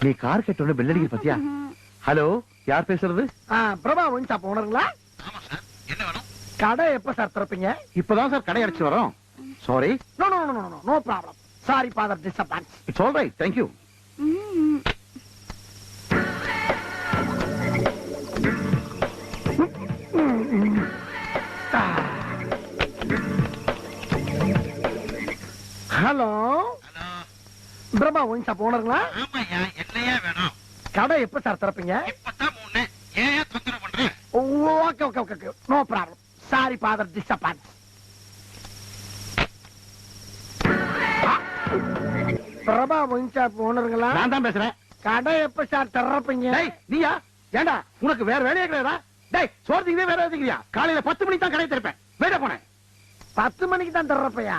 நீ car கேட்டோட bell அடிக்கிற பாத்தியா? ஹலோ, யார் பேசுறது? பிரபா ஒயின் ஷாப் ஓனருங்களா? ஆமா சார், என்ன வேணும்? கடை எப்ப சார் திறப்பீங்க? இப்பதான் சார் கடை அடிச்சு வரோம். Sorry. No no no no no problem. Sorry father disappoint. It's all right, thank you. Hello, hello. Prabha wine shop ஓனருங்களா? ஆமாய்யா, என்னையா வேணும்? கடை எப்ப சார் திறப்பீங்க? இப்பதான் 3. ஏன் தொந்தரவு பண்ற? Okay okay okay, no problem. Sorry father disappoint. Prabha wine shop ஓனருங்களா? நான் தான் பேசுறேன். கடை எப்ப சார் திறப்பீங்க? டேய், நீயா? ஏண்டா உனக்கு வேற வேலையே கிடையாதா? டேய், சோர்த்திக்கவே வேற எதுக்குறியா? காலையில 10 மணிக்கு தான் கடை திறப்பேன். வேற போனேன். 10 மணிக்கு தான் திறப்பையா?